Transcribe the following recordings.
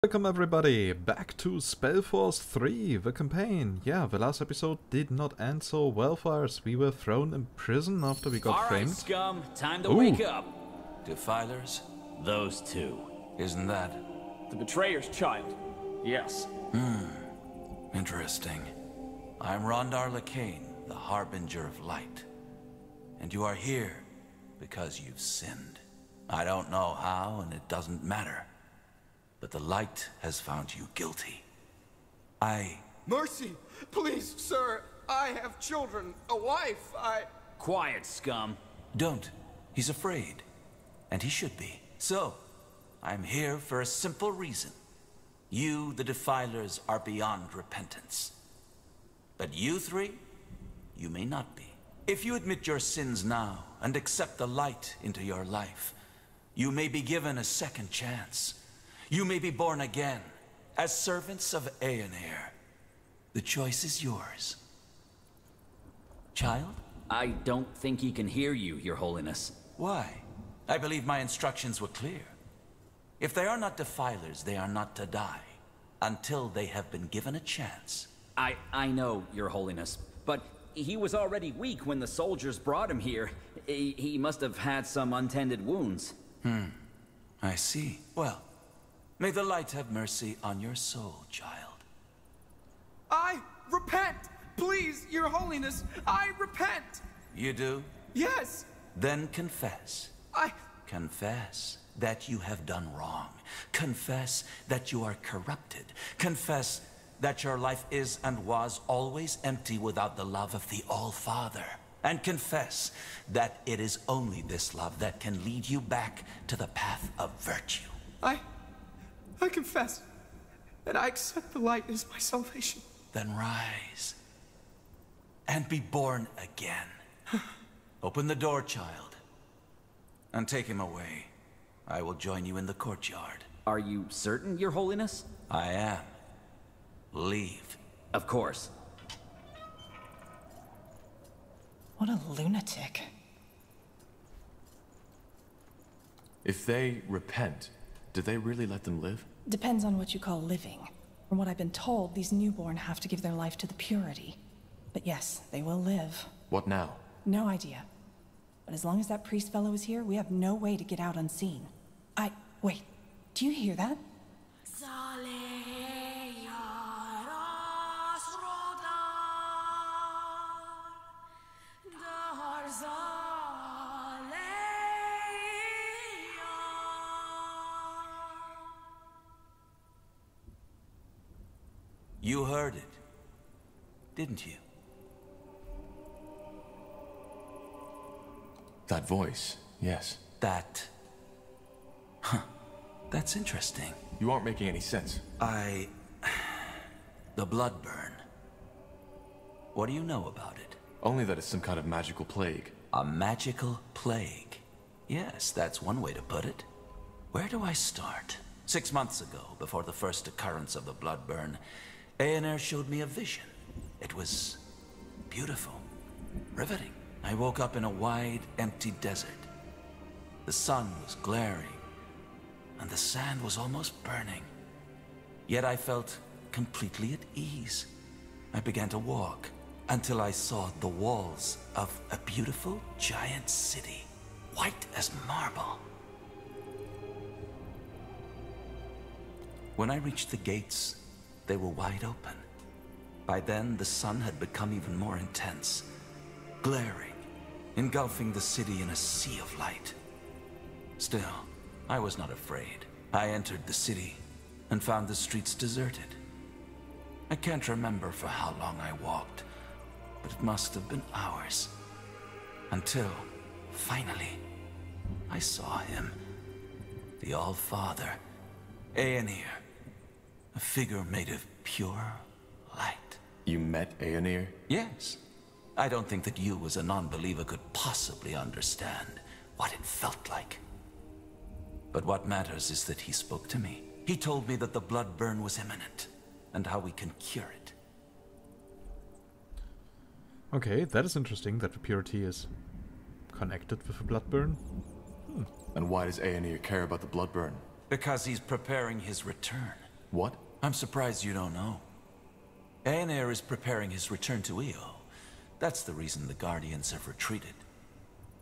Welcome everybody, back to Spellforce 3, the campaign. Yeah, the last episode did not end so well for us. We were thrown in prison after we got framed. Alright, scum, time to wake up. Defilers? Those two. Isn't that? The betrayer's child. Yes. Interesting. I'm Rondar Lacane, the Harbinger of Light. And you are here because you've sinned. I don't know how, and it doesn't matter. But the light has found you guilty. Mercy! Please, sir! I have children, a wife, Quiet, scum. Don't. He's afraid. And he should be. So, I'm here for a simple reason. You, the Defilers, are beyond repentance. But you three, you may not be. If you admit your sins now and accept the light into your life, you may be given a second chance. You may be born again, as servants of Aeonir. The choice is yours. Child? I don't think he can hear you, Your Holiness. Why? I believe my instructions were clear. If they are not defilers, they are not to die, until they have been given a chance. I know, Your Holiness, but he was already weak when the soldiers brought him here. He must have had some untended wounds. I see. Well, may the light have mercy on your soul, child. I repent! Please, your holiness, I repent! You do? Yes! Then confess. Confess that you have done wrong. Confess that you are corrupted. Confess that your life is and was always empty without the love of the All-Father. And confess that it is only this love that can lead you back to the path of virtue. I confess, and I accept the light as my salvation. Then rise, and be born again. Open the door, child, and take him away. I will join you in the courtyard. Are you certain, Your Holiness? I am. Leave. Of course. What a lunatic. If they repent, do they really let them live? Depends on what you call living. From what I've been told, these newborn have to give their life to the purity. But yes, they will live. What now? No idea. But as long as that priest fellow is here, we have no way to get out unseen. Wait, do you hear that? You heard it, didn't you? That voice, yes. That's interesting. You aren't making any sense. The blood burn. What do you know about it? Only that it's some kind of magical plague. A magical plague. Yes, that's one way to put it. Where do I start? 6 months ago, before the first occurrence of the blood burn, Aeonir showed me a vision. It was beautiful, riveting. I woke up in a wide, empty desert. The sun was glaring, and the sand was almost burning. Yet I felt completely at ease. I began to walk until I saw the walls of a beautiful giant city, white as marble. When I reached the gates, they were wide open. By then, the sun had become even more intense, glaring, engulfing the city in a sea of light. Still, I was not afraid. I entered the city and found the streets deserted. I can't remember for how long I walked, but it must have been hours. Until, finally, I saw him. The All-Father, Aeonir. A figure made of pure light. You met Aeonir? Yes. I don't think that you as a non-believer could possibly understand what it felt like. But what matters is that he spoke to me. He told me that the blood burn was imminent, and how we can cure it. Okay, that is interesting that the purity is connected with the blood burn. And why does Aeonir care about the blood burn? Because he's preparing his return. What? I'm surprised you don't know. Aeneir is preparing his return to Io. That's the reason the Guardians have retreated.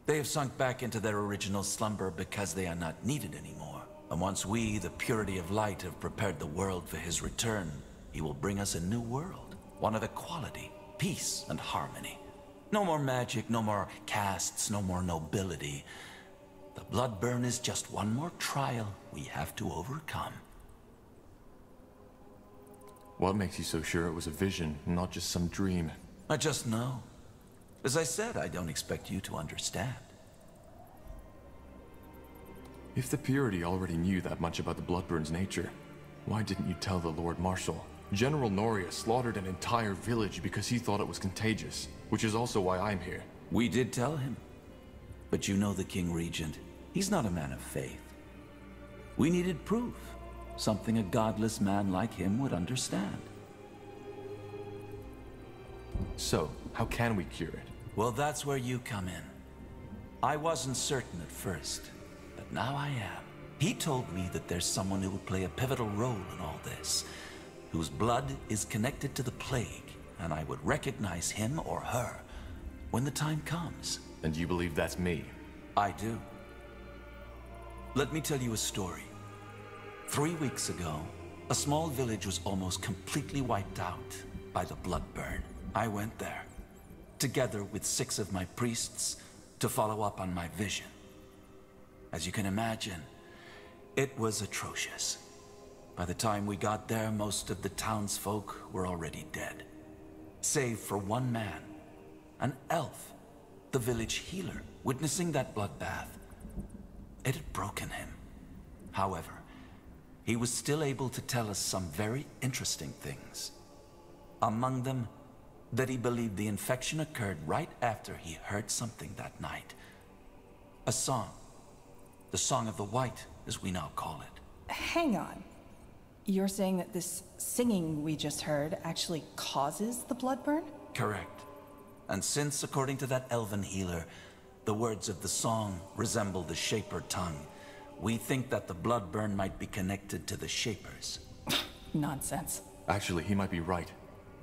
They have sunk back into their original slumber because they are not needed anymore. And once we, the purity of light, have prepared the world for his return, he will bring us a new world. One of equality, peace, and harmony. No more magic, no more castes, no more nobility. The Bloodburn is just one more trial we have to overcome. What makes you so sure it was a vision, not just some dream? I just know. As I said, I don't expect you to understand. If the Purity already knew that much about the Bloodburn's nature, why didn't you tell the Lord Marshal? General Noria slaughtered an entire village because he thought it was contagious, which is also why I'm here. We did tell him. But you know the King Regent. He's not a man of faith. We needed proof. Something a godless man like him would understand. So, how can we cure it? Well, that's where you come in. I wasn't certain at first, but now I am. He told me that there's someone who will play a pivotal role in all this, whose blood is connected to the plague, and I would recognize him or her when the time comes. And you believe that's me? I do. Let me tell you a story. 3 weeks ago, a small village was almost completely wiped out by the Bloodburn. I went there, together with 6 of my priests, to follow up on my vision. As you can imagine, it was atrocious. By the time we got there, most of the townsfolk were already dead. Save for one man, an elf, the village healer. Witnessing that bloodbath, it had broken him. However, he was still able to tell us some very interesting things. Among them, that he believed the infection occurred right after he heard something that night. A song. The Song of the White, as we now call it. Hang on. You're saying that this singing we just heard actually causes the bloodburn? Correct. And since, according to that elven healer, the words of the song resemble the Shaper tongue, we think that the bloodburn might be connected to the Shapers. Nonsense. Actually, he might be right.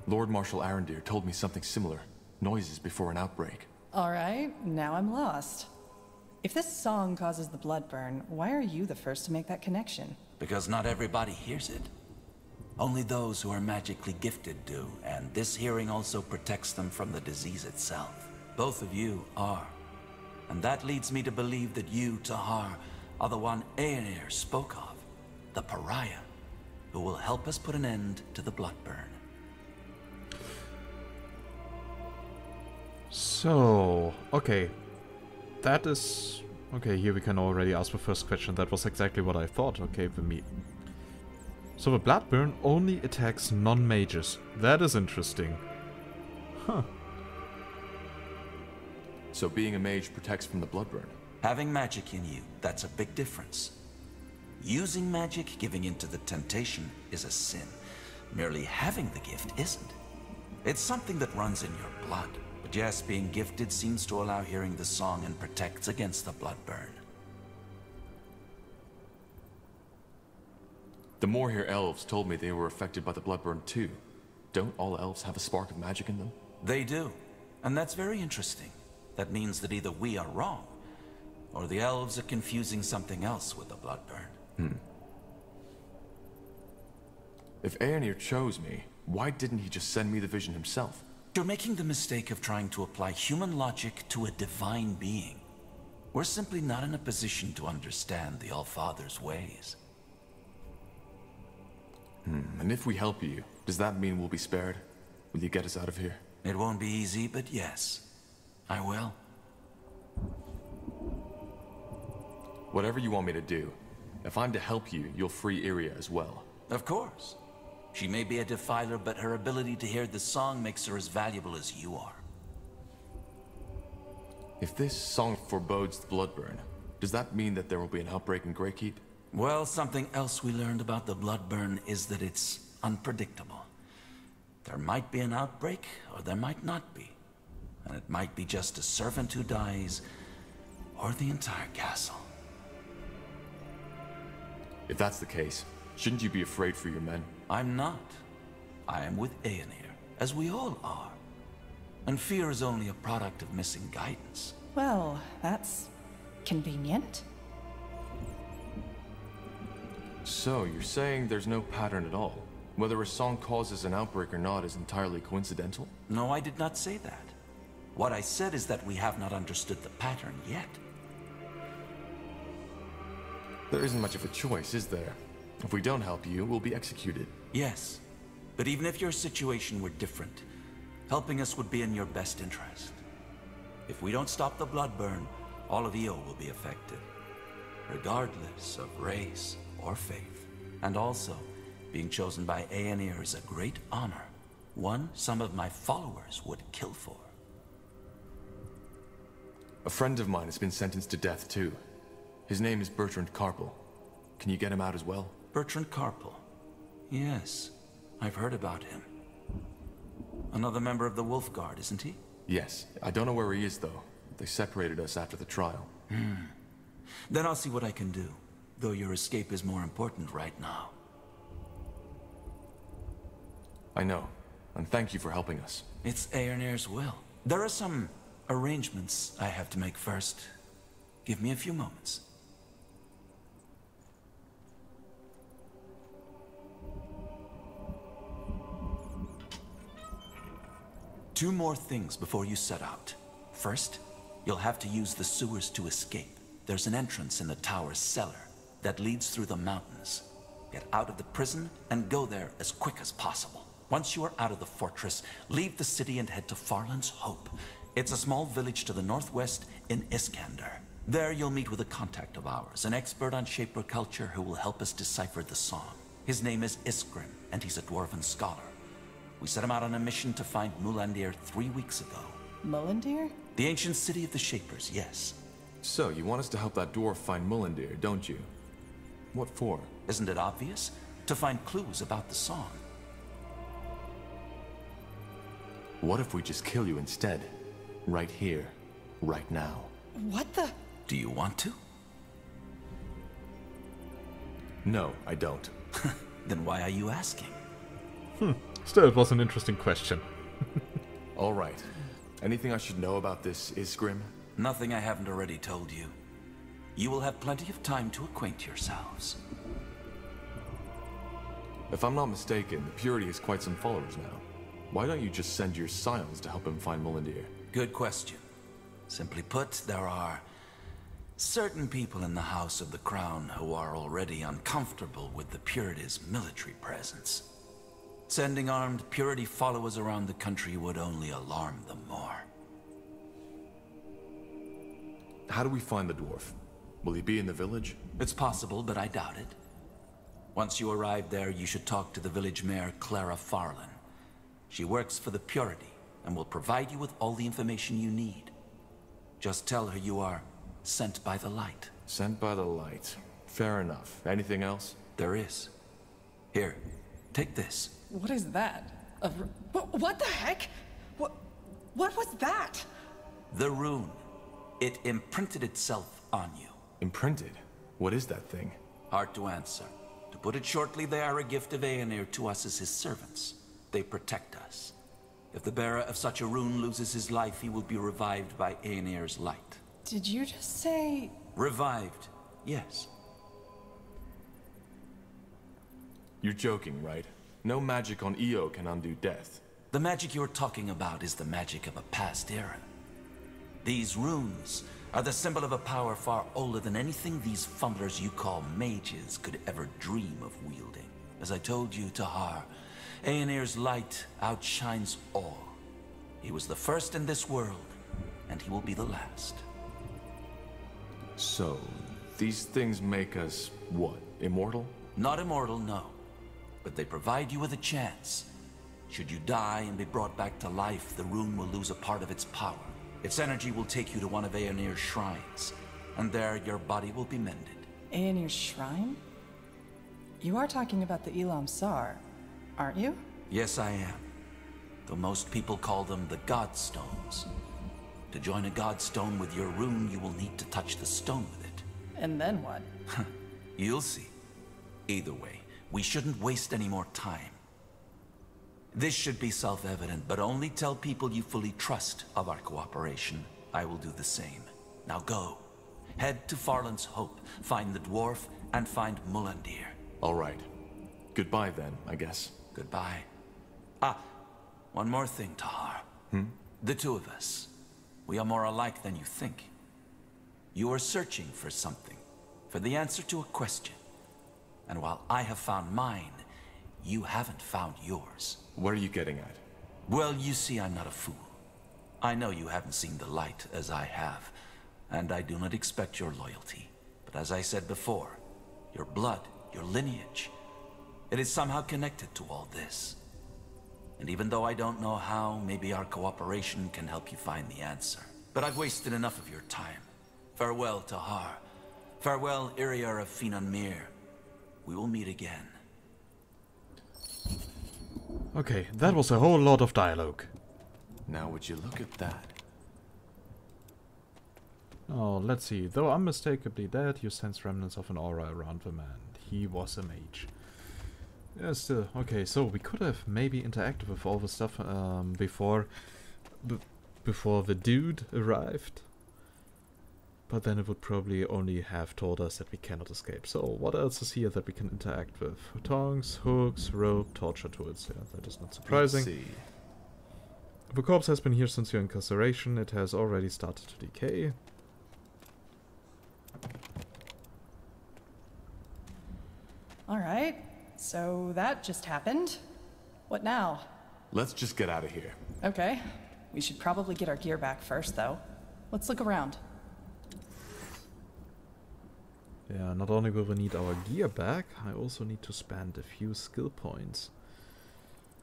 Lord Marshal Arendir told me something similar. Noises before an outbreak. All right, now I'm lost. If this song causes the bloodburn, why are you the first to make that connection? Because not everybody hears it. Only those who are magically gifted do, and this hearing also protects them from the disease itself. Both of you are. And that leads me to believe that you, Tahar, are the one Aenir spoke of, the pariah, who will help us put an end to the bloodburn. So, okay. That is... Okay, here we can already ask the first question. That was exactly what I thought. Okay, for me. So the Bloodburn only attacks non-mages. That is interesting. Huh. So being a mage protects from the Bloodburn? Having magic in you, that's a big difference. Using magic, giving into the temptation, is a sin. Merely having the gift isn't. It's something that runs in your blood. But yes, being gifted seems to allow hearing the song and protects against the bloodburn. The Moorhere elves told me they were affected by the Bloodburn too. Don't all elves have a spark of magic in them? They do. And that's very interesting. That means that either we are wrong, or the elves are confusing something else with the bloodburn. If Aenir chose me, why didn't he just send me the vision himself? You're making the mistake of trying to apply human logic to a divine being. We're simply not in a position to understand the Allfather's ways. And if we help you, does that mean we'll be spared? Will you get us out of here? It won't be easy, but yes, I will. Whatever you want me to do, if I'm to help you, you'll free Iria as well. Of course. She may be a defiler, but her ability to hear the song makes her as valuable as you are. If this song forebodes the Bloodburn, does that mean that there will be an outbreak in Greykeep? Well, something else we learned about the Bloodburn is that it's unpredictable. There might be an outbreak, or there might not be. And it might be just a servant who dies, or the entire castle. If that's the case, Shouldn't you be afraid for your men? I'm not. I am with Aenir, as we all are. And fear is only a product of missing guidance. Well, that's convenient. So, you're saying there's no pattern at all? Whether a song causes an outbreak or not is entirely coincidental? No, I did not say that. What I said is that we have not understood the pattern yet. There isn't much of a choice, is there? If we don't help you, we'll be executed. Yes, but even if your situation were different, helping us would be in your best interest. If we don't stop the blood burn, all of EO will be affected, regardless of race or faith. And also, being chosen by Aenir is a great honor, one some of my followers would kill for. A friend of mine has been sentenced to death too. His name is Bertrand Carpel. Can you get him out as well? Bertrand Carpel. Yes, I've heard about him. Another member of the Wolf Guard, isn't he? Yes. I don't know where he is though. They separated us after the trial. Then I'll see what I can do, though your escape is more important right now. I know, and thank you for helping us. It's Aenir's will. There are some arrangements I have to make first. Give me a few moments. Two more things before you set out. First, you'll have to use the sewers to escape. There's an entrance in the tower's cellar that leads through the mountains. Get out of the prison and go there as quick as possible. Once you are out of the fortress, leave the city and head to Farland's Hope. It's a small village to the northwest in Iskander. There you'll meet with a contact of ours, an expert on Shaper culture who will help us decipher the song. His name is Iskrim, and he's a dwarven scholar. We set him out on a mission to find Mulandir 3 weeks ago. Mulandir? The ancient city of the Shapers, yes. So, you want us to help that dwarf find Mulandir, don't you? What for? Isn't it obvious? To find clues about the song. What if we just kill you instead? Right here, right now. What the? Do you want to? No, I don't. Then why are you asking? Still, it was an interesting question. All right. Anything I should know about this Isgrim? Nothing I haven't already told you. You will have plenty of time to acquaint yourselves. If I'm not mistaken, the Purity has quite some followers now. Why don't you just send your scions to help him find Mulandir? Good question. Simply put, there are certain people in the House of the Crown who are already uncomfortable with the Purity's military presence. Sending armed Purity followers around the country would only alarm them more. How do we find the dwarf? Will he be in the village? It's possible, but I doubt it. Once you arrive there, you should talk to the village mayor, Clara Farland. She works for the Purity and will provide you with all the information you need. Just tell her you are sent by the light. Sent by the light. Fair enough. Anything else? There is. Here, take this. What is that? What the heck? What was that? The rune. It imprinted itself on you. Imprinted? What is that thing? Hard to answer. To put it shortly, they are a gift of Aenir to us as his servants. They protect us. If the bearer of such a rune loses his life, he will be revived by Aenir's light. Did you just say... Revived, yes. You're joking, right? No magic on Io can undo death. The magic you're talking about is the magic of a past era. These runes are the symbol of a power far older than anything these fumblers you call mages could ever dream of wielding. As I told you, Tahar, Aenir's light outshines all. He was the first in this world, and he will be the last. So, these things make us, what, immortal? Not immortal, no. But they provide you with a chance. Should you die and be brought back to life, the rune will lose a part of its power. Its energy will take you to one of Aenir's shrines, and there your body will be mended. Aenir's shrine? You are talking about the Elam Sar, aren't you? Yes, I am. Though most people call them the Godstones. To join a Godstone with your rune, you will need to touch the stone with it. And then what? You'll see. Either way, We shouldn't waste any more time. This should be self-evident, but only tell people you fully trust of our cooperation. I will do the same. Now go. Head to Farland's Hope, find the dwarf, and find Mullandir. All right. Goodbye then, I guess. Goodbye. Ah, one more thing, Tahar. The two of us. We are more alike than you think. You are searching for something, for the answer to a question. And while I have found mine, you haven't found yours. What are you getting at? Well, you see, I'm not a fool. I know you haven't seen the light as I have, and I do not expect your loyalty. But as I said before, your blood, your lineage, it is somehow connected to all this. And even though I don't know how, maybe our cooperation can help you find the answer. But I've wasted enough of your time. Farewell, Tahar. Farewell, Iriar of Finan Mir. We will meet again. Okay, that was a whole lot of dialogue. Now would you look at that? Oh, let's see. Though unmistakably dead, you sense remnants of an aura around the man. He was a mage. Yeah, still. Okay, so we could have maybe interacted with all the stuff before the dude arrived. But then it would probably only have told us that we cannot escape. So what else is here that we can interact with? Tongs, hooks, rope, torture tools. Yeah, that is not surprising. Let's see. The corpse has been here since your incarceration. It has already started to decay. Alright, so that just happened. What now? Let's just get out of here. Okay. We should probably get our gear back first, though. Let's look around. Yeah, not only will we need our gear back, I also need to spend a few skill points.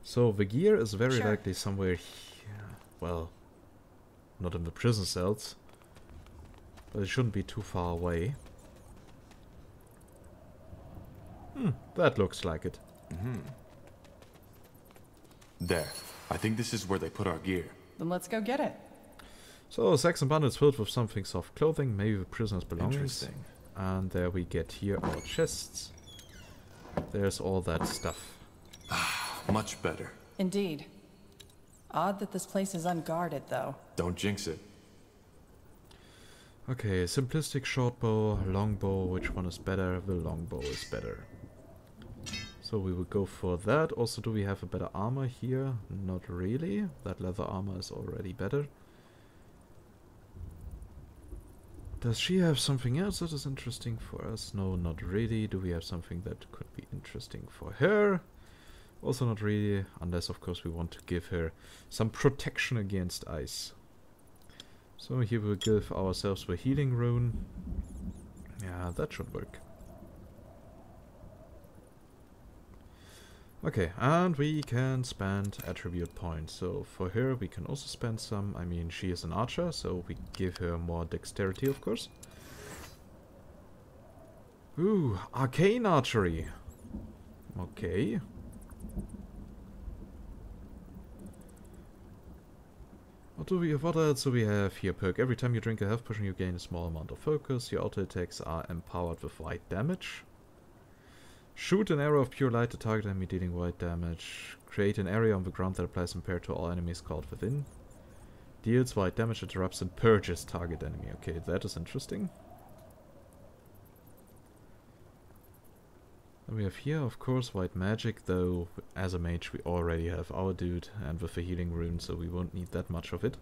So the gear is very likely somewhere here. Well, not in the prison cells. But it shouldn't be too far away. That looks like it. There. I think this is where they put our gear. Then let's go get it. So, sacks and bundles filled with something soft clothing, maybe the prisoner's belongings. Interesting. And there we get here our chests. There's all that stuff. Much better. Indeed. Odd that this place is unguarded, though. Don't jinx it. Okay, simplistic shortbow, longbow, which one is better? The longbow is better. So we will go for that. Also, do we have a better armor here? Not really. That leather armor is already better. Does she have something else that is interesting for us? No, not really. Do we have something that could be interesting for her? Also not really, unless of course we want to give her some protection against ice. So here we'll give ourselves the healing rune. Yeah, that should work. Okay, and we can spend attribute points. So for her we can also spend some. I mean, she is an archer, so we give her more dexterity, of course. Ooh, arcane archery. Okay. What else do we have here? Perk. Every time you drink a health potion you gain a small amount of focus. Your auto attacks are empowered with white damage. Shoot an arrow of pure light to target enemy dealing white damage. Create an area on the ground that applies impair to all enemies caught within. Deals white damage, interrupts and purges target enemy. Okay, that is interesting. Then we have here, of course, white magic, though as a mage we already have our dude and with the healing rune, so we won't need that much of it.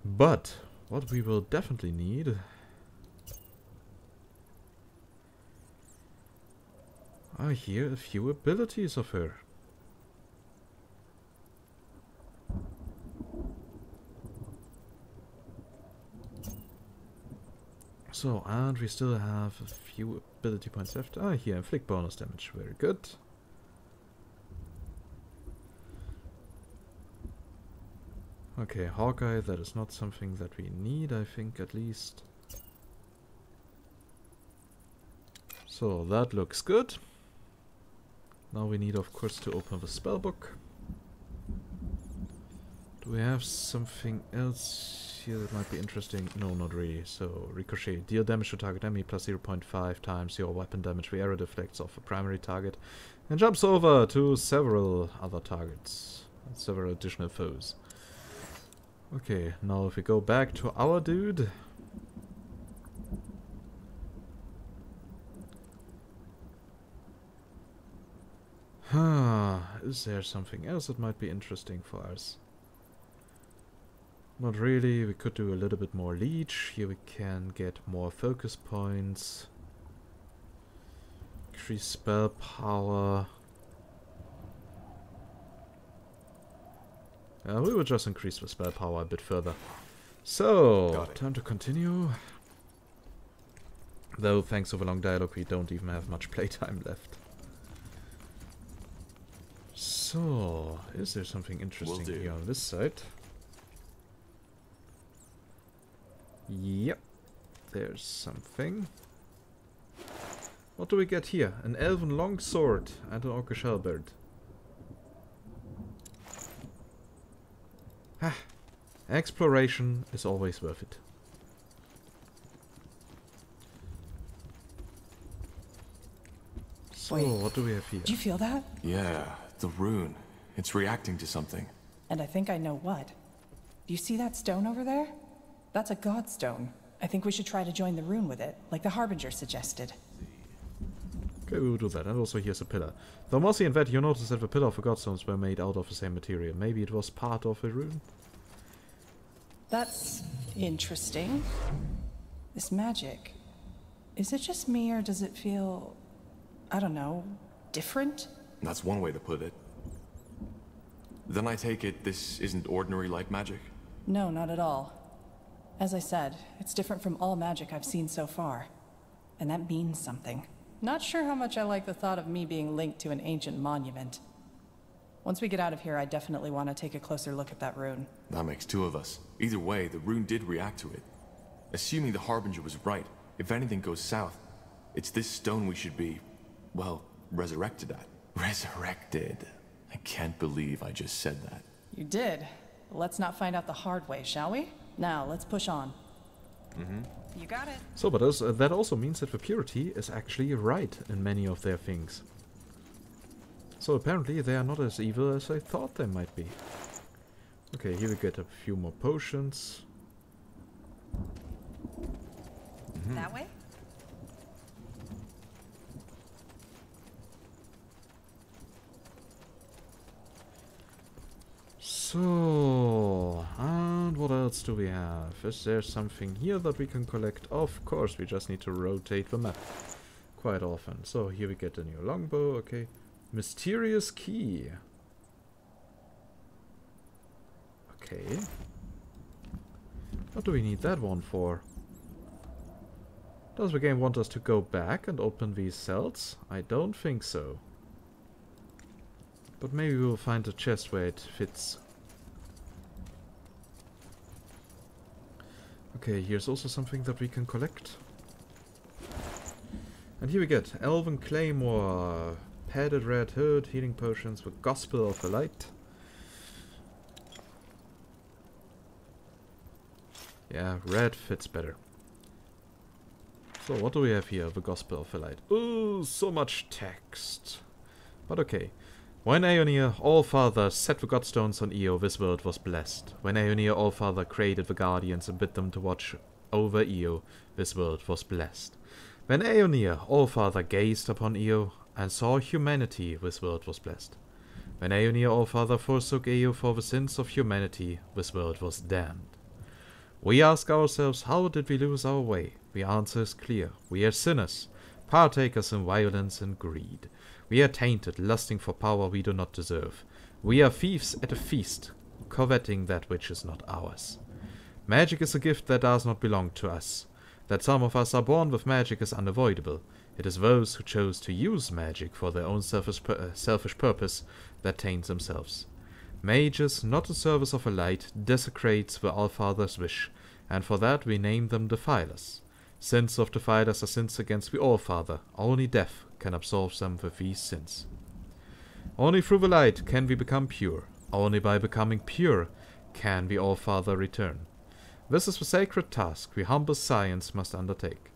But what we will definitely need are here a few abilities of her. So, and we still have a few ability points left. Ah, here, inflict bonus damage. Very good. Okay, Hawkeye, that is not something that we need, I think, at least. So, that looks good. Now we need, of course, to open the spellbook. Do we have something else here that might be interesting? No, not really. So, ricochet. Deal damage to target enemy plus 0.5 times your weapon damage. The arrow deflects off a primary target and jumps over to several other targets. Several additional foes. Okay, now if we go back to our dude. Is there something else that might be interesting for us? Not really. We could do a little bit more leech. Here we can get more focus points. Increase spell power. We will just increase the spell power a bit further. So, time to continue. Though, thanks to the long dialogue, we don't even have much playtime left. So, is there something interesting here on this side? Yep, there's something. What do we get here? An elven longsword and an orcish halberd. Exploration is always worth it. So, wait, what do we have here? Do you feel that? Yeah, the rune. It's reacting to something. And I think I know what. Do you see that stone over there? That's a godstone. I think we should try to join the rune with it, like the Harbinger suggested. Okay, we will do that. And also here's a pillar. Though mostly in that you notice that the pillar of the godstones were made out of the same material. Maybe it was part of a rune? That's interesting. This magic. Is it just me or does it feel, I don't know, different? That's one way to put it. Then I take it this isn't ordinary light magic? No, not at all. As I said, it's different from all magic I've seen so far. And that means something. Not sure how much I like the thought of me being linked to an ancient monument. Once we get out of here, I definitely want to take a closer look at that rune. That makes two of us. Either way, the rune did react to it. Assuming the Harbinger was right, if anything goes south, it's this stone we should be, well, resurrected at. Resurrected. I can't believe I just said that. You did. Let's not find out the hard way, shall we? Now, let's push on. You got it. So, but that also means that the purity is actually right in many of their things. So apparently they are not as evil as I thought they might be. Okay, here we get a few more potions. That way? So, and what else do we have? Is there something here that we can collect? Of course, we just need to rotate the map quite often. So here we get a new longbow, okay. Mysterious key. Okay. What do we need that one for? Does the game want us to go back and open these cells? I don't think so. But maybe we'll find a chest where it fits. Okay, here's also something that we can collect. And here we get Elven Claymore, Padded Red Hood, Healing Potions with Gospel of the Light. Yeah, red fits better. So what do we have here? The Gospel of the Light. Ooh, so much text. But okay. When Aeonir Allfather set the Godstones on Io, this world was blessed. When Aeonir Allfather created the Guardians and bid them to watch over Io, this world was blessed. When Aeonir Allfather gazed upon Io and saw humanity, this world was blessed. When Aeonir Allfather forsook Io for the sins of humanity, this world was damned. We ask ourselves, how did we lose our way? The answer is clear. We are sinners, partakers in violence and greed. We are tainted, lusting for power we do not deserve. We are thieves at a feast, coveting that which is not ours. Magic is a gift that does not belong to us. That some of us are born with magic is unavoidable. It is those who chose to use magic for their own selfish purpose that taint themselves. Mages, not the service of a light, desecrates the Allfather's wish, and for that we name them Defilers. Sins of Defilers are sins against the Allfather. Only death can absolve them of these sins. Only through the light can we become pure. Only by becoming pure can the All-Father return. This is the sacred task we humble science must undertake.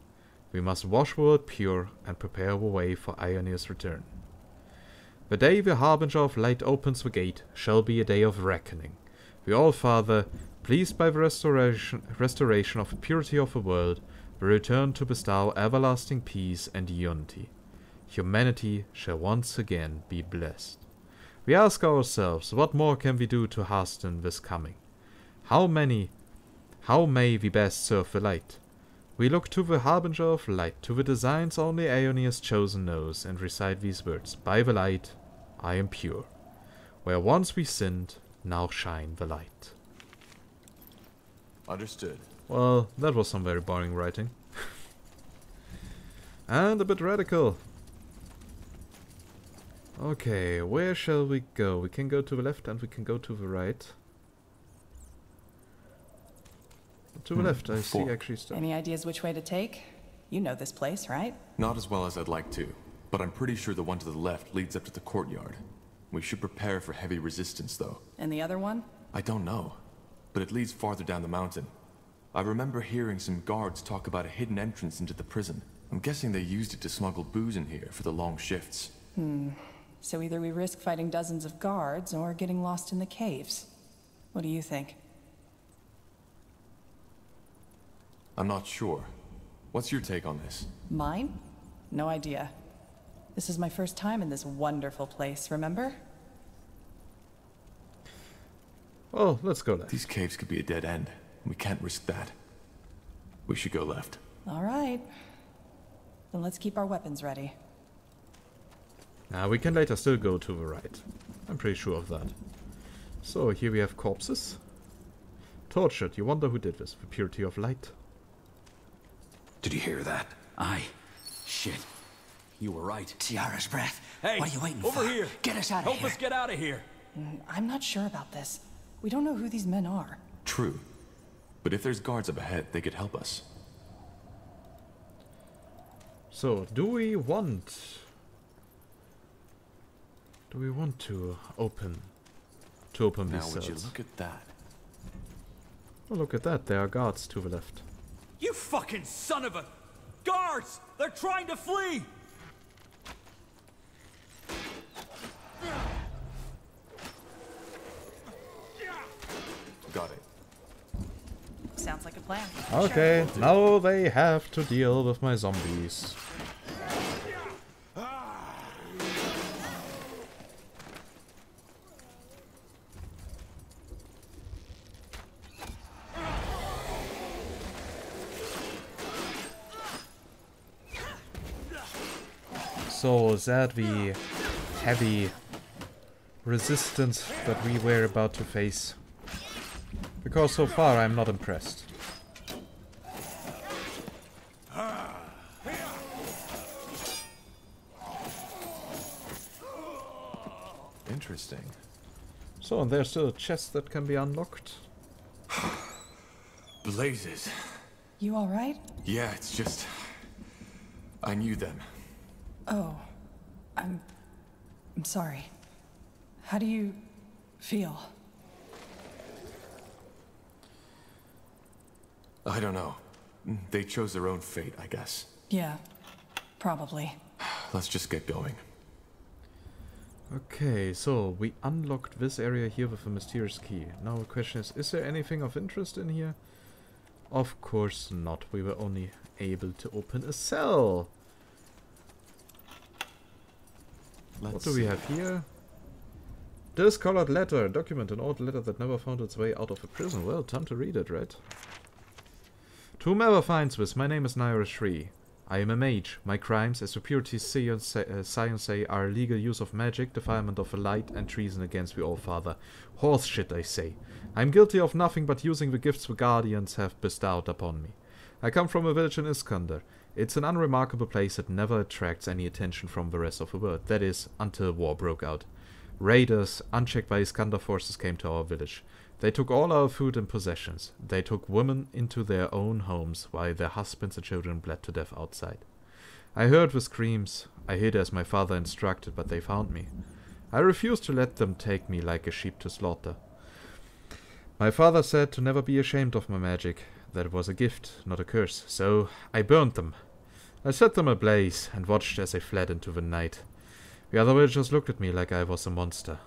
We must wash the world pure and prepare the way for Ioneer's return. The day the Harbinger of Light opens the gate shall be a day of reckoning. The All-Father, pleased by the restoration of the purity of the world, will return to bestow everlasting peace and unity. Humanity shall once again be blessed. We ask ourselves, what more can we do to hasten this coming? How may we best serve the light? We look to the Harbinger of Light, to the designs only Ioneer's chosen knows, and recite these words, by the light, I am pure. Where once we sinned, now shine the light. Understood. Well, that was some very boring writing. And a bit radical. Okay, where shall we go? We can go to the left and we can go to the right. To the left, I see actually stuff. Any ideas which way to take? You know this place, right? Not as well as I'd like to, but I'm pretty sure the one to the left leads up to the courtyard. We should prepare for heavy resistance, though. And the other one? I don't know, but it leads farther down the mountain. I remember hearing some guards talk about a hidden entrance into the prison. I'm guessing they used it to smuggle booze in here for the long shifts. So either we risk fighting dozens of guards or getting lost in the caves. What do you think? I'm not sure. What's your take on this? Mine? No idea. This is my first time in this wonderful place, remember? Oh, let's go left. These caves could be a dead end. We can't risk that. We should go left. All right. Then let's keep our weapons ready. Now we can later still go to the right. I'm pretty sure of that. So here we have corpses. Tortured. You wonder who did this. The purity of light. Did you hear that? Shit. You were right. Tiara's breath. Hey, what are you waiting over for? here. Get us out of here. Help us get out of here. I'm not sure about this. We don't know who these men are. True. But if there's guards up ahead, they could help us. So, do we want to open these Now cells? would you look at that? Oh, look at that. There are guards to the left. You fucking son of a... Guards! They're trying to flee! Got it. Sounds like a plan. Okay, now they have to deal with my zombies. So is that the heavy resistance that we were about to face? Because so far I'm not impressed. Interesting. So, and there's still a chest that can be unlocked. Blazes. You all right? Yeah, it's just... I knew them. Oh, I'm sorry. How do you feel? I don't know. They chose their own fate, I guess. Yeah, probably. Let's just get going. Okay, so we unlocked this area here with a mysterious key. Now the question is there anything of interest in here? Of course not. We were only able to open a cell. What do we have here? Discolored letter. Document. An old letter that never found its way out of a prison. Well, time to read it, right? To whomever finds this, my name is Naira Shri. I am a mage. My crimes, as the purity science say, are illegal use of magic, defilement of the light, and treason against the All-Father. Horse shit, I say. I am guilty of nothing but using the gifts the Guardians have bestowed upon me. I come from a village in Iskander. It's an unremarkable place that never attracts any attention from the rest of the world. That is, until war broke out. Raiders, unchecked by Iskander forces, came to our village. They took all our food and possessions. They took women into their own homes, while their husbands and children bled to death outside. I heard the screams. I hid as my father instructed, but they found me. I refused to let them take me like a sheep to slaughter. My father said to never be ashamed of my magic, that it was a gift, not a curse, so I burned them. I set them ablaze and watched as they fled into the night. The other villagers looked at me like I was a monster.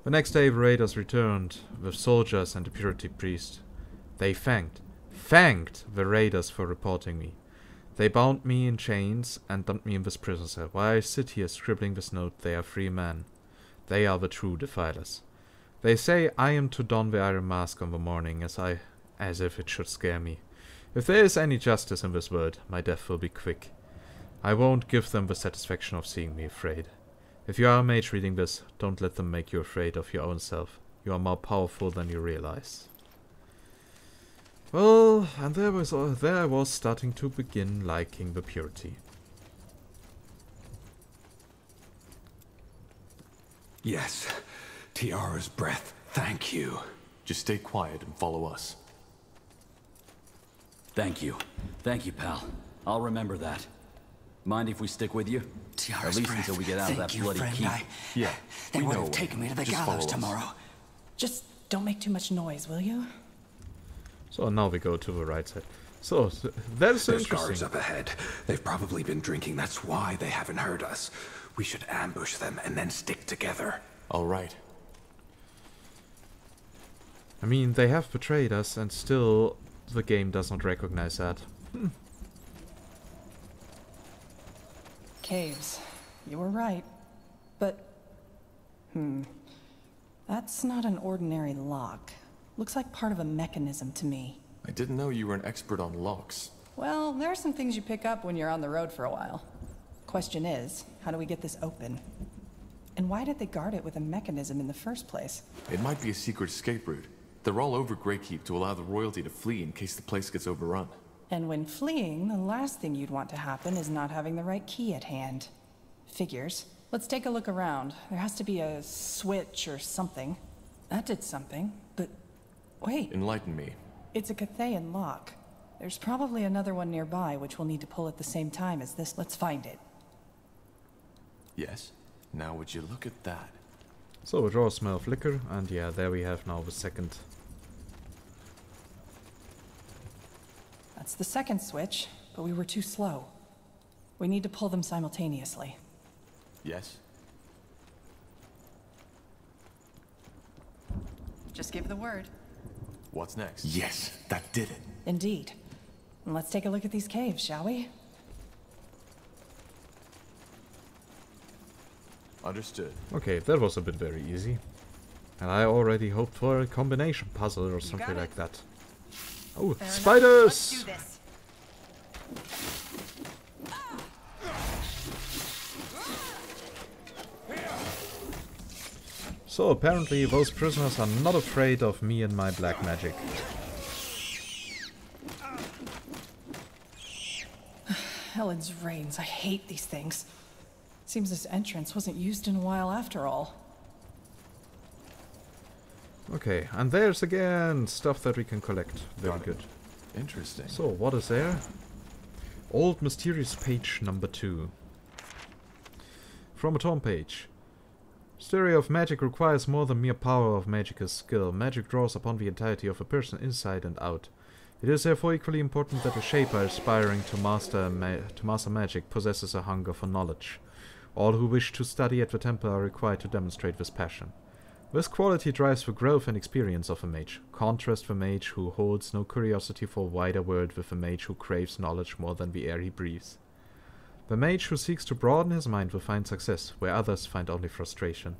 The next day the raiders returned with soldiers and a purity priest. They thanked the raiders for reporting me. They bound me in chains and dumped me in this prison cell. While I sit here scribbling this note, they are free men. They are the true defilers. They say I am to don the iron mask on the morning, as if it should scare me. If there is any justice in this world, my death will be quick. I won't give them the satisfaction of seeing me afraid. If you are a mage reading this, don't let them make you afraid of your own self. You are more powerful than you realize. Well, and there I was starting to begin liking the purity. Yes, Tiara's breath, thank you. Just stay quiet and follow us. Thank you. Thank you, pal. I'll remember that. Mind if we stick with you? Tiara's At least breath. until we get out of that Thank you, bloody friend. keep. Yeah, They we would know have a way. taken me to the Just gallows follow us. tomorrow. Just don't make too much noise, will you? So now we go to the right side. So, that's There's guards interesting. up ahead. They've probably been drinking, that's why they haven't heard us. We should ambush them and then stick together. All right. I mean, they have betrayed us and still the game does not recognize that. Caves. You were right. But... That's not an ordinary lock. Looks like part of a mechanism to me. I didn't know you were an expert on locks. Well, there are some things you pick up when you're on the road for a while. Question is, how do we get this open? And why did they guard it with a mechanism in the first place? It might be a secret escape route. They're all over Greykeep to allow the royalty to flee in case the place gets overrun. And when fleeing, the last thing you'd want to happen is not having the right key at hand. Figures. Let's take a look around. There has to be a switch or something. That did something, but wait. Enlighten me. It's a Cathayan lock. There's probably another one nearby which we'll need to pull at the same time as this. Let's find it. Yes? Now would you look at that? So a raw smell of liquor, and yeah, there we have now the second. That's the second switch, but we were too slow. We need to pull them simultaneously. Yes? Just give the word. What's next? Yes, that did it. Indeed. And let's take a look at these caves, shall we? Understood. Okay, that was a bit very easy. And I already hoped for a combination puzzle or something like that. Oh, spiders! So apparently those prisoners are not afraid of me and my black magic. Helen's reigns, I hate these things. Seems this entrance wasn't used in a while after all. Okay, and there's again stuff that we can collect. Very good. Interesting. So, what is there? Old mysterious page number 2. From a Tom page. Story of magic requires more than mere power of magical skill. Magic draws upon the entirety of a person inside and out. It is therefore equally important that a shaper aspiring to master magic possesses a hunger for knowledge. All who wish to study at the temple are required to demonstrate this passion. This quality drives the growth and experience of a mage. Contrast the mage who holds no curiosity for a wider world with a mage who craves knowledge more than the air he breathes. The mage who seeks to broaden his mind will find success, where others find only frustration.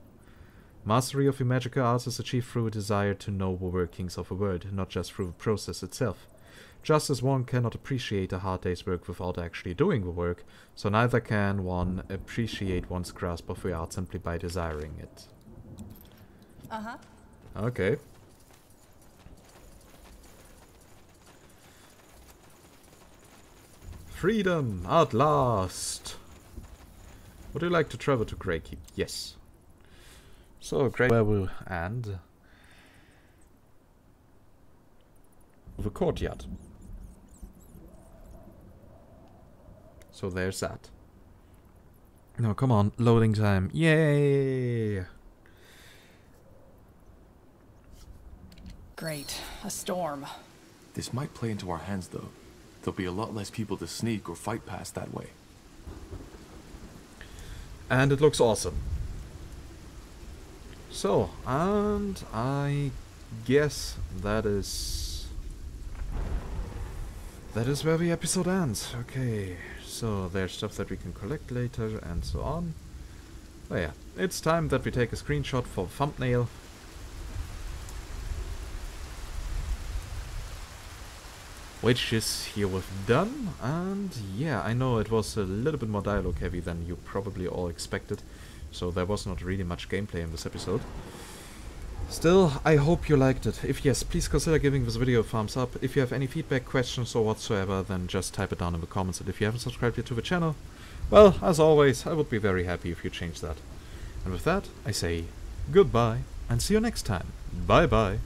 Mastery of the magical arts is achieved through a desire to know the workings of a world, not just through the process itself. Just as one cannot appreciate a hard day's work without actually doing the work, so neither can one appreciate one's grasp of the art simply by desiring it. Uh-huh. Okay. Freedom at last! Would you like to travel to Greykeep? Yes. So, where we'll end the courtyard. So there's that. No, come on, loading time. Yay! Great. A storm. This might play into our hands, though. There'll be a lot less people to sneak or fight past that way. And it looks awesome. So, and I guess that is where the episode ends. Okay, so there's stuff that we can collect later and so on. Oh yeah, it's time that we take a screenshot for thumbnail. Which is herewith done, and yeah, I know it was a little bit more dialogue heavy than you probably all expected, so there was not really much gameplay in this episode. Still, I hope you liked it. If yes, please consider giving this video a thumbs up. If you have any feedback, questions or whatsoever, then just type it down in the comments, and if you haven't subscribed yet to the channel, well, as always, I would be very happy if you change that. And with that, I say goodbye, and see you next time. Bye bye.